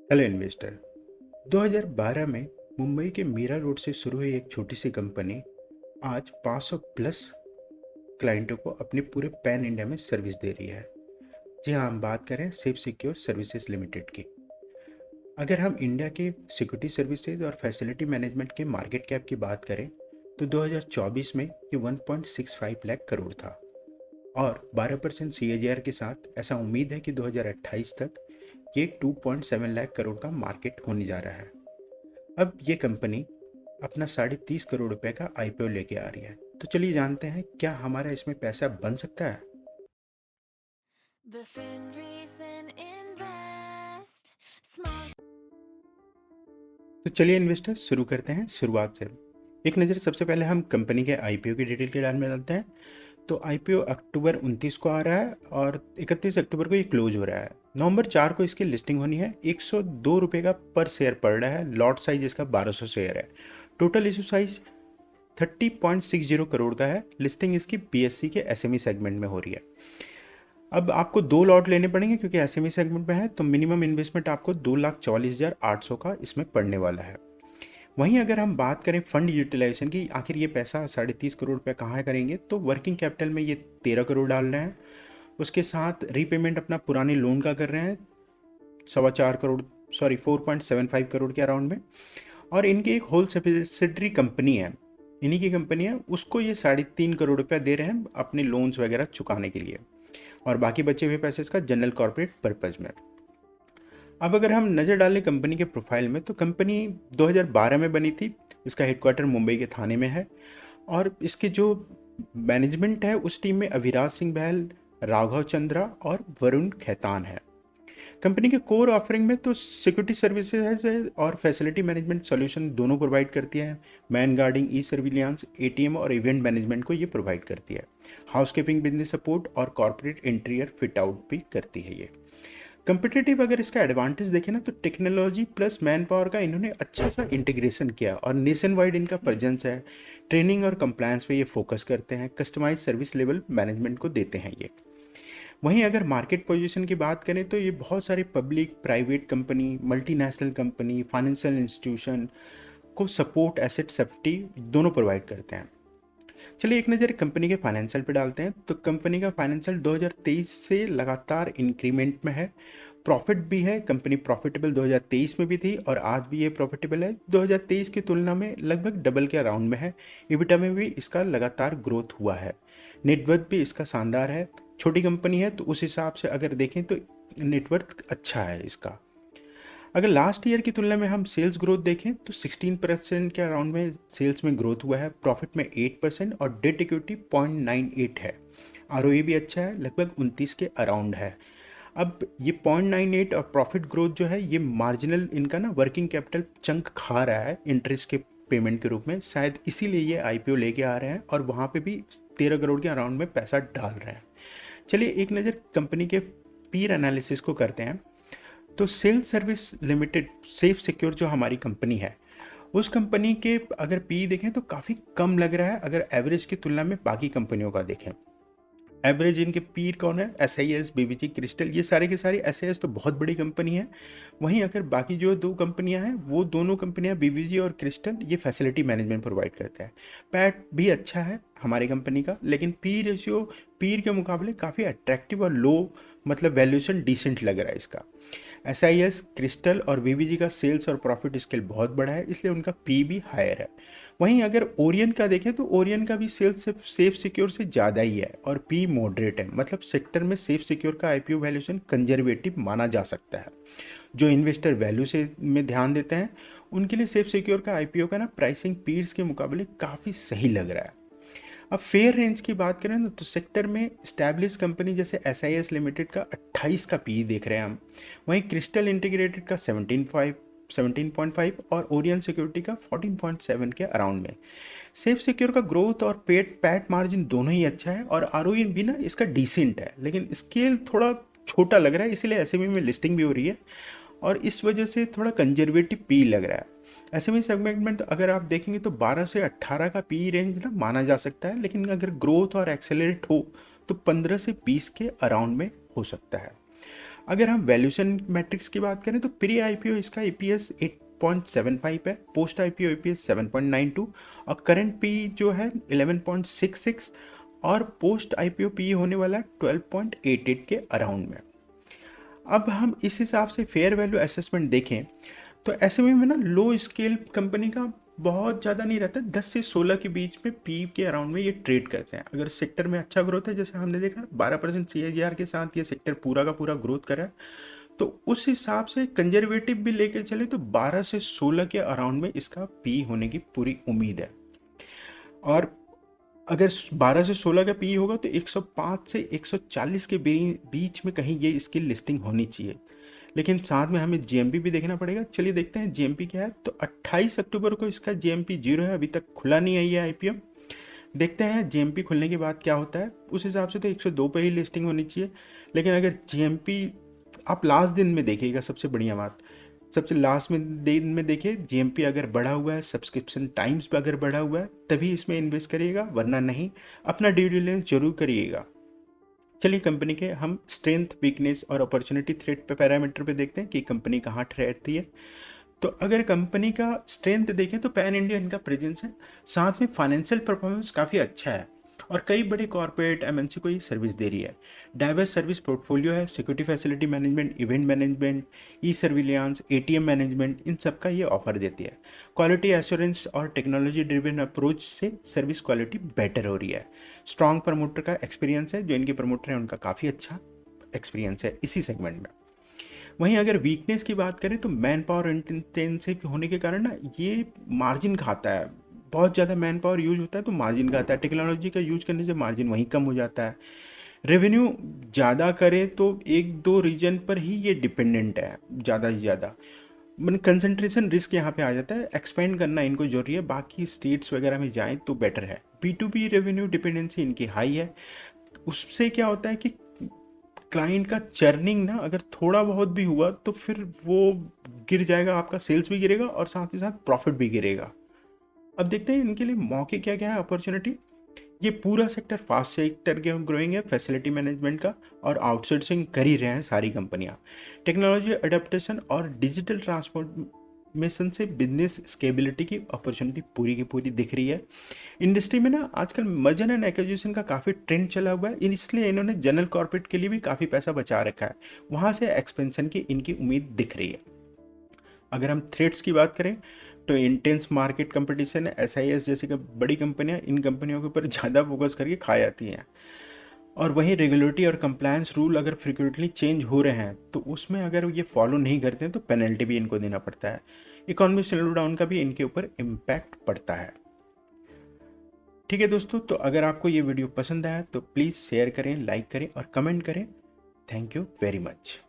Hello investor. 2012 में मुंबई के Meera road से शुरू हुई एक छोटी सी कंपनी आज 500 प्लस क्लाइंटों को अपने पूरे पैन इंडिया में सर्विस दे रही है। जी हाँ, हम बात करें सेफ सिक्योर सर्विसेज लिमिटेड की। अगर हम इंडिया के सिक्योरिटी सर्विसेज और फैसिलिटी मैनेजमेंट के मार्केट कैप की बात करें तो 2024 में ये 1.65 लाख करोड़ था और 12% CAGR के साथ ऐसा उम्मीद है कि 2028 तक ये 2.7 लाख करोड़ का मार्केट होने जा रहा है। अब ये कंपनी अपना 30.5 करोड़ रुपए का IPO लेके आ रही है। तो चलिए जानते हैं क्या हमारा इसमें पैसा बन सकता है। Within reason invest small. तो चलिए इन्वेस्टर शुरू करते हैं शुरुआत से। एक नज़र सबसे पहले हम कंपनी के IPO की डिटेल के बारे में जानते हैं। तो IPO अक्टूबर 29 को आ रहा है और 31 अक्टूबर को ये क्लोज हो रहा है। नवंबर 4 को इसकी लिस्टिंग होनी है। 102 रुपये का पर शेयर पड़ रहा है। लॉट साइज इसका 1200 शेयर है। टोटल इशू साइज 30.60 करोड़ का है। लिस्टिंग इसकी BSE के SME सेगमेंट में हो रही है। अब आपको 2 लॉट लेने पड़ेंगे क्योंकि SME सेगमेंट में है, तो मिनिमम इन्वेस्टमेंट आपको 2,44,800 का इसमें पड़ने वाला है। वहीं अगर हम बात करें फंड यूटिलाइजेशन की, आखिर ये पैसा 30.5 करोड़ रुपये कहाँ करेंगे, तो वर्किंग कैपिटल में ये 13 करोड़ डाल रहे हैं। उसके साथ रीपेमेंट अपना पुराने लोन का कर रहे हैं 4.25 करोड़, सॉरी 4.75 करोड़ के अराउंड में। और इनकी एक होल सब्सिडरी कंपनी है, इन्हीं की कंपनी है, उसको ये 3.5 करोड़ रुपया दे रहे हैं अपने लोन्स वगैरह चुकाने के लिए, और बाकी बचे हुए पैसे इसका जनरल कॉर्पोरेट पर्पज़ में। अब अगर हम नज़र डालें कंपनी के प्रोफाइल में, तो कंपनी 2012 में बनी थी। इसका हेडक्वार्टर मुंबई के थाने में है और इसके जो मैनेजमेंट है उस टीम में अभिराज सिंह बहल, राघव चंद्रा और वरुण खैतान है। कंपनी के कोर ऑफरिंग में तो सिक्योरिटी सर्विसेज है और फैसिलिटी मैनेजमेंट सॉल्यूशन दोनों प्रोवाइड करती है। मैन गार्डिंग, ई सर्विलियंस, ATM और इवेंट मैनेजमेंट को ये प्रोवाइड करती है। हाउसकीपिंग, बिजनेस सपोर्ट और कॉर्पोरेट इंटीरियर फिट आउट भी करती है ये। कंपिटिटिव अगर इसका एडवांटेज देखें ना, तो टेक्नोलॉजी प्लस मैन पावर का इन्होंने अच्छा सा इंटीग्रेशन किया और नेशन वाइड इनका प्रेजेंस है। ट्रेनिंग और कंप्लायंस पे ये फोकस करते हैं। कस्टमाइज सर्विस लेवल मैनेजमेंट को देते हैं ये। वहीं अगर मार्केट पोजीशन की बात करें तो ये बहुत सारी public, private company, multinational company, financial institution को सपोर्ट, एसेट सेफ्टी दोनों प्रोवाइड करते हैं। चलिए एक नज़र कंपनी के फाइनेंशियल पे डालते हैं। तो कंपनी का फाइनेंशियल 2023 से लगातार इंक्रीमेंट में है। प्रॉफिट भी है। कंपनी प्रॉफिटेबल 2023 में भी थी और आज भी ये प्रॉफिटेबल है। 2023 की तुलना में लगभग डबल के अराउंड में है। EBITDA में भी इसका लगातार ग्रोथ हुआ है। नेटवर्थ भी इसका शानदार है। छोटी कंपनी है तो उस हिसाब से अगर देखें तो नेटवर्थ अच्छा है इसका। अगर लास्ट ईयर की तुलना में हम सेल्स ग्रोथ देखें तो 16% के अराउंड में सेल्स में ग्रोथ हुआ है। प्रॉफिट में 8% और डेट इक्विटी 0.98 है। ROE भी अच्छा है, लगभग 29 के अराउंड है। अब ये 0.98 और प्रॉफिट ग्रोथ जो है ये मार्जिनल इनका ना वर्किंग कैपिटल चंक खा रहा है इंटरेस्ट के पेमेंट के रूप में, शायद इसीलिए ये IPO लेके आ रहे हैं और वहाँ पे भी 13 करोड़ के अराउंड में पैसा डाल रहे हैं। चलिए एक नज़र कंपनी के पीर एनालिसिस को करते हैं। तो sale service limited, safe secure जो हमारी कंपनी है, उस कंपनी के अगर पी देखें तो काफ़ी कम लग रहा है अगर एवरेज की तुलना में बाकी कंपनियों का देखें। एवरेज इनके पीर कौन है? SIS, BBG, क्रिस्टल, ये सारे के सारे। SIS तो बहुत बड़ी कंपनी है। वहीं अगर बाकी जो 2 कंपनियां हैं, वो दोनों कंपनियां BBG और क्रिस्टल ये फैसिलिटी मैनेजमेंट प्रोवाइड करते हैं। पैट भी अच्छा है हमारी कंपनी का, लेकिन पी रेशियो पीर के मुकाबले काफ़ी अट्रैक्टिव और लो, मतलब वैल्यूएशन डिसेंट लग रहा है इसका। SIS, क्रिस्टल और BBG का सेल्स और प्रॉफिट स्केल बहुत बड़ा है, इसलिए उनका पी भी हायर है। वहीं अगर ओरियन का देखें तो ओरियन का भी सेल्स सेफ सिक्योर से ज़्यादा ही है और पी मॉडरेट है, मतलब सेक्टर में सेफ सिक्योर का IPO वैल्यूएशन कंजर्वेटिव माना जा सकता है। जो इन्वेस्टर वैल्यू से में ध्यान देते हैं उनके लिए सेफ सिक्योर का IPO का ना प्राइसिंग पीर्स के मुकाबले काफ़ी सही लग रहा है। अब फेयर रेंज की बात करें ना, तो सेक्टर में स्टैब्लिश कंपनी जैसे SIS लिमिटेड का 28 का पी देख रहे हैं हम। वहीं क्रिस्टल इंटीग्रेटेड का 17.5 और ओरियन सिक्योरिटी का 14.7 के अराउंड में। सेफ सिक्योर का ग्रोथ और पैट मार्जिन दोनों ही अच्छा है और ROE भी ना इसका डिसेंट है, लेकिन स्केल थोड़ा छोटा लग रहा है, इसीलिए SME में लिस्टिंग भी हो रही है और इस वजह से थोड़ा कंजर्वेटिव पी लग रहा है। SME सेगमेंट में तो अगर आप देखेंगे तो 12 से 18 का पी रेंज ना माना जा सकता है, लेकिन अगर ग्रोथ और एक्सेलरेट हो तो 15 से 20 के अराउंड में हो सकता है। अगर हम वैल्यूएशन मैट्रिक्स की बात करें तो प्री आईपीओ इसका ईपीएस 8.75 है, पोस्ट आईपीओ ईपीएस 7.92 और करंट पी जो है 11.66 और पोस्ट आईपीओ पी होने वाला 12.88 के अराउंड में। अब हम इस हिसाब से फेयर वैल्यू असेसमेंट देखें तो ऐसे में ना लो स्केल कंपनी का बहुत ज़्यादा नहीं रहता, 10 से 16 के बीच में पी के अराउंड में ये ट्रेड करते हैं। अगर सेक्टर में अच्छा ग्रोथ है, जैसे हमने देखा 12% CAGR के साथ ये सेक्टर पूरा का पूरा ग्रोथ कर रहा है, तो उस हिसाब से कंजर्वेटिव भी लेके चले तो 12 से 16 के अराउंड में इसका पी होने की पूरी उम्मीद है। और अगर 12 से 16 का पी होगा तो 105 से 140 के बीच में कहीं ये इसकी लिस्टिंग होनी चाहिए। लेकिन साथ में हमें जीएमपी भी देखना पड़ेगा। चलिए देखते हैं जीएमपी क्या है। तो 28 अक्टूबर को इसका जीएमपी 0 है, अभी तक खुला नहीं है ये आईपीओ। देखते हैं जीएमपी खुलने के बाद क्या होता है। उस हिसाब से तो 102 पे ही लिस्टिंग होनी चाहिए। लेकिन अगर जीएमपी आप लास्ट दिन में देखिएगा, सबसे बढ़िया बात, सबसे लास्ट में दिन में देखिए जीएमपी अगर बढ़ा हुआ है, सब्सक्रिप्शन टाइम्स पे अगर बढ़ा हुआ है, तभी इसमें इन्वेस्ट करिएगा, वरना नहीं। अपना ड्यू डिलिजेंस जरूर करिएगा। चलिए कंपनी के हम स्ट्रेंथ, वीकनेस और अपॉर्चुनिटी थ्रेट पे पैरामीटर पे देखते हैं कि कंपनी कहाँ ठहरती है। तो अगर कंपनी का स्ट्रेंथ देखें तो पैन इंडिया इनका प्रेजेंस है, साथ में फाइनेंशियल परफॉर्मेंस काफ़ी अच्छा है और कई बड़े कॉर्पोरेट एमएनसी को ये सर्विस दे रही है। डाइवर्स सर्विस पोर्टफोलियो है, security facility management, event management, e surveillance, ATM management, इन सब का ये ऑफर देती है। क्वालिटी एश्योरेंस और टेक्नोलॉजी ड्रिवन अप्रोच से सर्विस क्वालिटी बेटर हो रही है। स्ट्रॉन्ग प्रमोटर का एक्सपीरियंस है, जो इनके प्रमोटर हैं उनका काफ़ी अच्छा एक्सपीरियंस है इसी सेगमेंट में। वहीं अगर वीकनेस की बात करें तो मैन पावर इंटेंसिव होने के कारण ना ये मार्जिन खाता है। बहुत ज़्यादा मैन पावर यूज होता है तो मार्जिन खाता है। टेक्नोलॉजी का यूज करने से मार्जिन वहीं कम हो जाता है। रेवेन्यू ज़्यादा करें तो एक दो रीजन पर ही ये डिपेंडेंट है, ज़्यादा से ज़्यादा मैंने कंसंट्रेशन रिस्क यहाँ पे आ जाता है। एक्सपेंड करना इनको जरूरी है, बाकी स्टेट्स वगैरह में जाएं तो बेटर है। B2B रेवेन्यू डिपेंडेंसी इनकी हाई है। उससे क्या होता है कि क्लाइंट का चर्निंग ना अगर थोड़ा बहुत भी हुआ तो फिर वो गिर जाएगा, आपका सेल्स भी गिरेगा और साथ ही साथ प्रॉफिट भी गिरेगा। अब देखते हैं इनके लिए मौके क्या क्या है, अपॉर्चुनिटी। ये पूरा सेक्टर फास्ट सेक्टर ग्रोइंग है फैसिलिटी मैनेजमेंट का, और आउटसोर्सिंग कर ही रहे हैं सारी कंपनियां। टेक्नोलॉजी अडेप्टेशन और डिजिटल ट्रांसफॉर्मेशन से बिजनेस स्केबिलिटी की अपॉर्चुनिटी पूरी की पूरी दिख रही है। इंडस्ट्री में ना आजकल मर्जर एंड एक्विजिशन का काफ़ी ट्रेंड चला हुआ है, इसलिए इन्होंने जनरल कॉर्पोरेट के लिए भी काफ़ी पैसा बचा रखा है, वहाँ से एक्सपेंशन की इनकी उम्मीद दिख रही है। अगर हम थ्रेट्स की बात करें तो इंटेंस मार्केट कंपटीशन है, SIS जैसी बड़ी कंपनियां इन कंपनियों के ऊपर ज़्यादा फोकस करके खा जाती हैं। और वहीं रेगुलेटरी और कंप्लायंस रूल अगर फ्रिक्वेंटली चेंज हो रहे हैं तो उसमें अगर ये फॉलो नहीं करते हैं तो पेनल्टी भी इनको देना पड़ता है। इकोनॉमिक स्लो डाउन का भी इनके ऊपर इम्पैक्ट पड़ता है। ठीक है दोस्तों, तो अगर आपको ये वीडियो पसंद आया तो प्लीज़ शेयर करें, लाइक करें और कमेंट करें। Thank you very much.